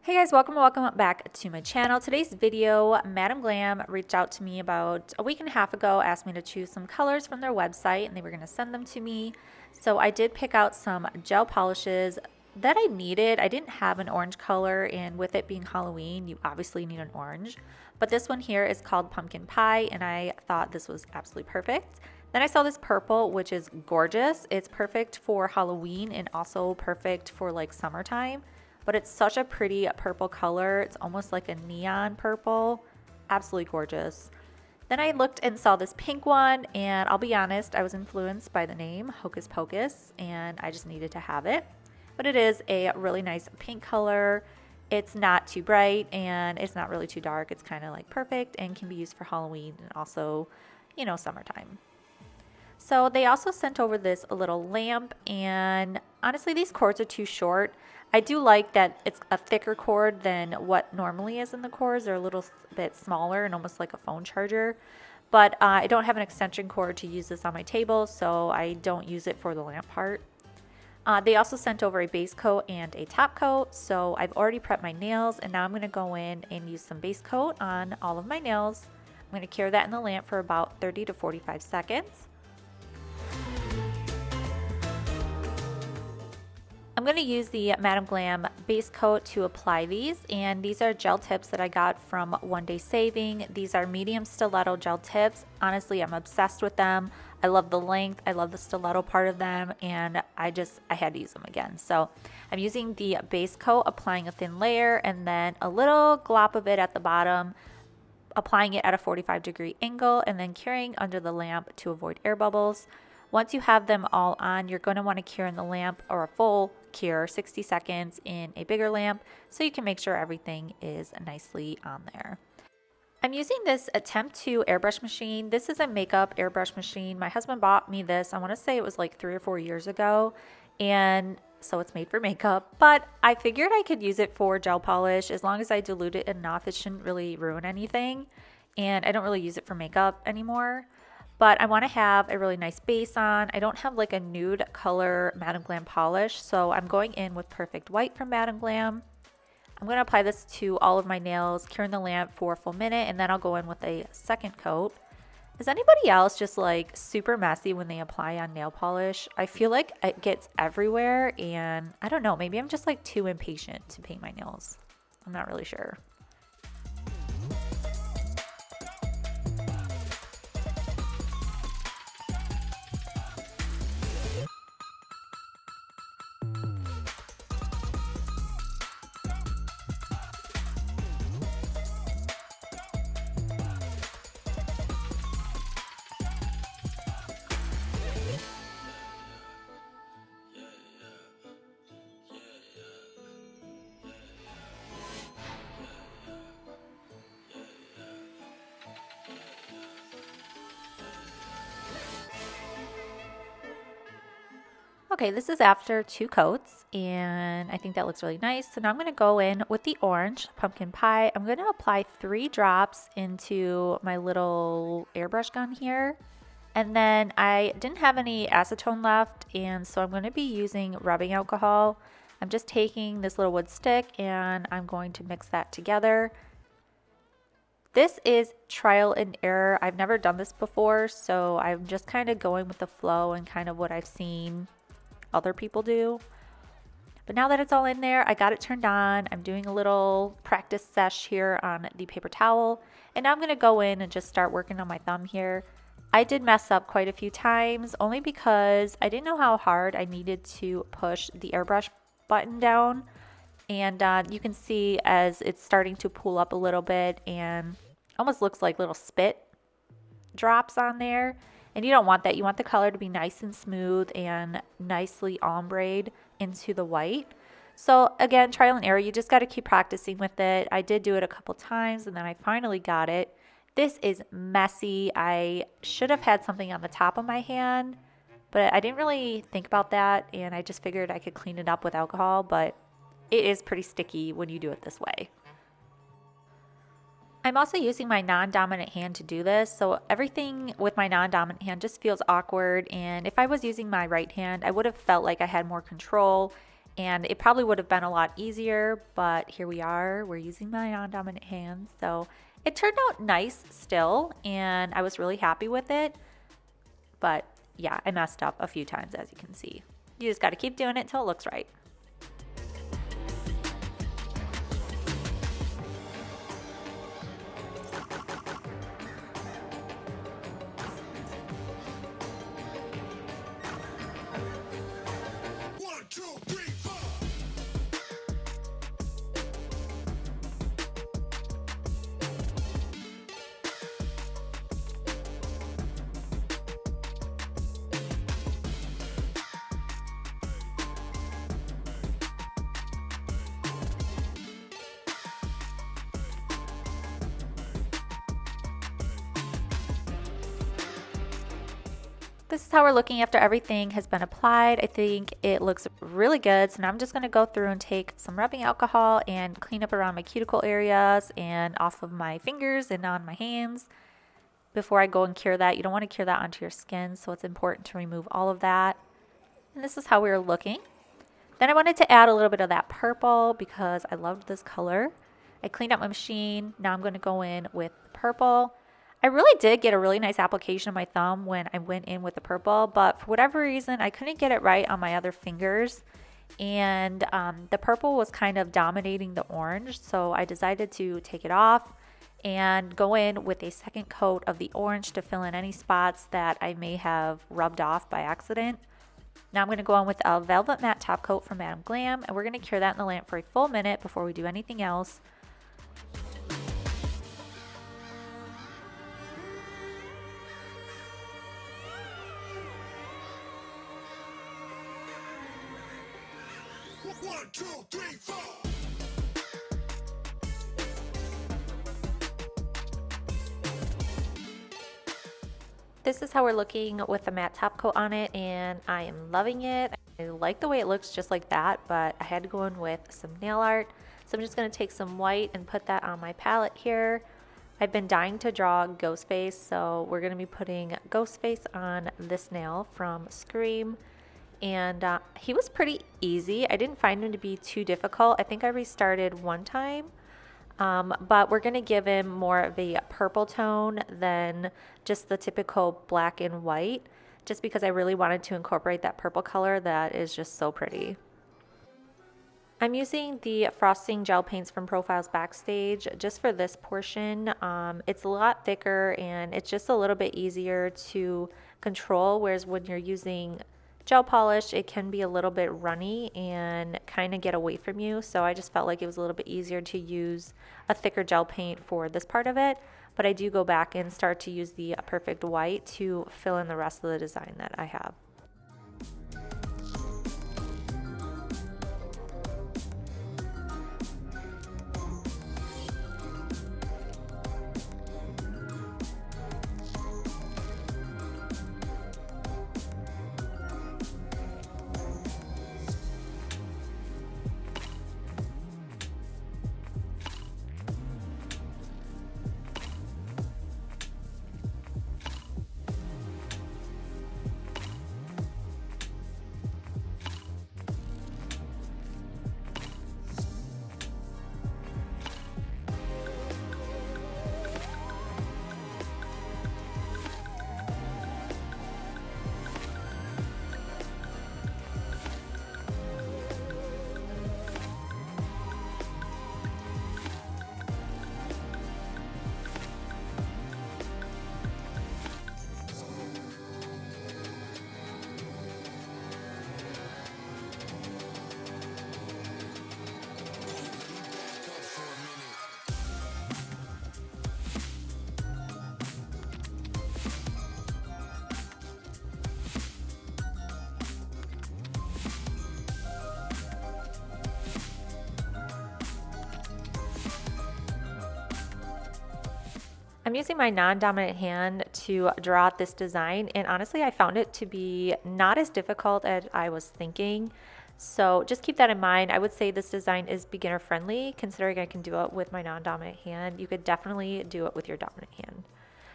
Hey guys, welcome back to my channel. Today's video, Madam Glam reached out to me about a week and a half ago, asked me to choose some colors from their website and they were going to send them to me. So I did pick out some gel polishes that I needed. I didn't have an orange color, and with it being Halloween, you obviously need an orange. But this one here is called Pumpkin Pie, and I thought this was absolutely perfect. Then I saw this purple, which is gorgeous. It's perfect for Halloween and also perfect for like summertime. But it's such a pretty purple color. It's almost like a neon purple. Absolutely gorgeous. Then I looked and saw this pink one, and I'll be honest, I was influenced by the name Hocus Pocus, and I just needed to have it. But it is a really nice pink color. It's not too bright, and it's not really too dark. It's kind of like perfect and can be used for Halloween and also, you know, summertime. So they also sent over this little lamp, and honestly, these cords are too short. I do like that it's a thicker cord than what normally is in the cords. They're a little bit smaller and almost like a phone charger. But I don't have an extension cord to use this on my table, so I don't use it for the lamp part. They also sent over a base coat and a top coat, so I've already prepped my nails, and now I'm going to go in and use some base coat on all of my nails. I'm going to cure that in the lamp for about 30 to 45 seconds. I'm going to use the Madam Glam base coat to apply these, and these are gel tips that I got from One Day Saving. These are medium stiletto gel tips. Honestly, I'm obsessed with them. I love the length, I love the stiletto part of them, and I had to use them again. So I'm using the base coat, applying a thin layer, and then a little glop of it at the bottom, applying it at a 45-degree angle, and then curing under the lamp to avoid air bubbles. Once you have them all on, you're going to want to cure in the lamp, or a full cure, 60 seconds in a bigger lamp, so you can make sure everything is nicely on there. I'm using this Attempt 2 airbrush machine. This is a makeup airbrush machine. My husband bought me this, I want to say it was like 3 or 4 years ago, and so it's made for makeup, but I figured I could use it for gel polish. As long as I dilute it enough, it shouldn't really ruin anything, and I don't really use it for makeup anymore. But I want to have a really nice base on. I don't have like a nude color Madam Glam polish, so I'm going in with Perfect White from Madam Glam. I'm going to apply this to all of my nails, cure in the lamp for a full minute, and then I'll go in with a second coat. Is anybody else just like super messy when they apply on nail polish? I feel like it gets everywhere, and I don't know, maybe I'm just like too impatient to paint my nails. I'm not really sure. Okay, this is after 2 coats, and I think that looks really nice. So now I'm going to go in with the orange pumpkin pie. I'm going to apply 3 drops into my little airbrush gun here. And then I didn't have any acetone left, and so I'm going to be using rubbing alcohol. I'm just taking this little wood stick and I'm going to mix that together. This is trial and error. I've never done this before, so I'm just kind of going with the flow and kind of what I've seen other people do. But now that it's all in there, I got it turned on. I'm doing a little practice sesh here on the paper towel, and now I'm going to go in and just start working on my thumb here. I did mess up quite a few times, only because I didn't know how hard I needed to push the airbrush button down, and you can see as it's starting to pull up a little bit and almost looks like little spit drops on there. And you don't want that. You want the color to be nice and smooth and nicely ombre'd into the white. So again, trial and error. You just got to keep practicing with it. I did do it a couple times, and then I finally got it. This is messy. I should have had something on the top of my hand, but I didn't really think about that, and I just figured I could clean it up with alcohol, but it is pretty sticky when you do it this way. I'm also using my non-dominant hand to do this, so everything with my non-dominant hand just feels awkward, and if I was using my right hand, I would have felt like I had more control and it probably would have been a lot easier, but here we are. We're using my non-dominant hand, so it turned out nice still, and I was really happy with it. But yeah, I messed up a few times, as you can see. You just got to keep doing it till it looks right. This is how we're looking after everything has been applied. I think it looks really good. So now I'm just going to go through and take some rubbing alcohol and clean up around my cuticle areas and off of my fingers and on my hands before I go and cure that. You don't want to cure that onto your skin, so it's important to remove all of that. And this is how we're looking. Then I wanted to add a little bit of that purple because I loved this color. I cleaned up my machine. Now I'm going to go in with purple. I really did get a really nice application on my thumb when I went in with the purple, but for whatever reason, I couldn't get it right on my other fingers. And the purple was kind of dominating the orange, so I decided to take it off and go in with a second coat of the orange to fill in any spots that I may have rubbed off by accident. Now I'm going to go on with a Velvet Matte Top Coat from Madam Glam, and we're going to cure that in the lamp for a full minute before we do anything else. One, two, three, four. This is how we're looking with the matte top coat on it, and I am loving it. I like the way it looks just like that, but I had to go in with some nail art. So I'm just going to take some white and put that on my palette here. I've been dying to draw Ghostface, so we're going to be putting Ghostface on this nail from Scream. And he was pretty easy. I didn't find him to be too difficult. I think I restarted one time, but we're going to give him more of a purple tone than just the typical black and white, just because I really wanted to incorporate that purple color that is just so pretty. I'm using the frosting gel paints from Profiles Backstage just for this portion. It's a lot thicker and it's just a little bit easier to control, whereas when you're using gel polish, it can be a little bit runny and kind of get away from you. So I just felt like it was a little bit easier to use a thicker gel paint for this part of it. But I do go back and start to use the Perfect White to fill in the rest of the design that I have. I'm using my non-dominant hand to draw out this design, and honestly I found it to be not as difficult as I was thinking. So just keep that in mind. I would say this design is beginner friendly, considering I can do it with my non-dominant hand. You could definitely do it with your dominant hand.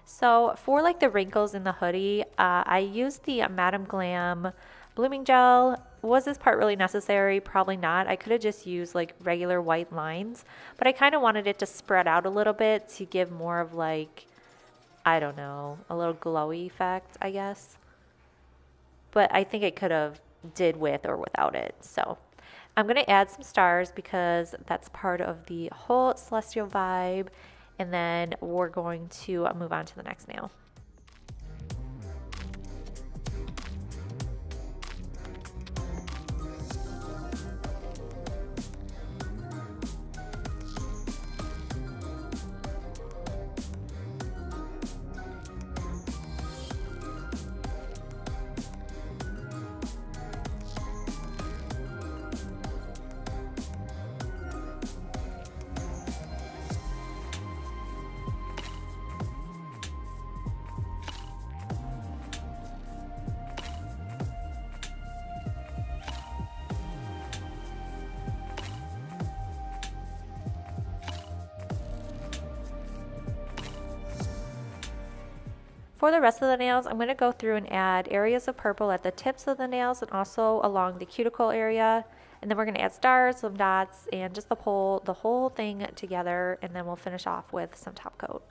So for like the wrinkles in the hoodie, I used the Madam Glam blooming gel. Was this part really necessary? Probably not. I could have just used like regular white lines, but I kind of wanted it to spread out a little bit to give more of like, I don't know, a little glowy effect, I guess. But I think it could have did with or without it. So I'm going to add some stars because that's part of the whole celestial vibe. And then we're going to move on to the next nail. For the rest of the nails, I'm going to go through and add areas of purple at the tips of the nails and also along the cuticle area. And then we're going to add stars, some dots, and just the whole thing together. And then we'll finish off with some top coat.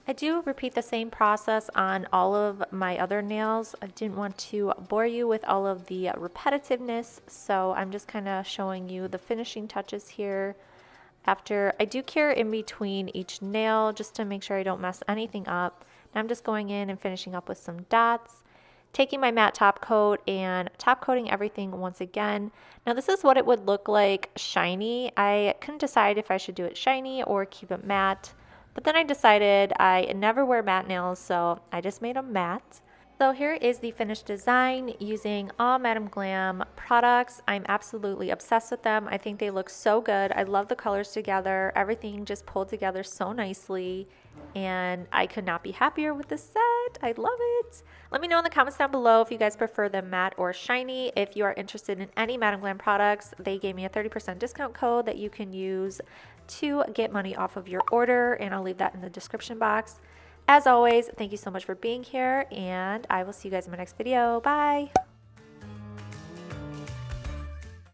I do repeat the same process on all of my other nails. I didn't want to bore you with all of the repetitiveness, so I'm just kind of showing you the finishing touches here. After I do cure in between each nail just to make sure I don't mess anything up. Now I'm just going in and finishing up with some dots, taking my matte top coat and top coating everything once again. Now this is what it would look like shiny. I couldn't decide if I should do it shiny or keep it matte. But then I decided I never wear matte nails, so I just made them matte. So here is the finished design using all Madam Glam products. I'm absolutely obsessed with them. I think they look so good. I love the colors together. Everything just pulled together so nicely. And I could not be happier with the set. I love it. Let me know in the comments down below if you guys prefer them matte or shiny. If you are interested in any Madam Glam products, they gave me a 30% discount code that you can use to get money off of your order, and I'll leave that in the description box. As always, thank you so much for being here, and I will see you guys in my next video. Bye!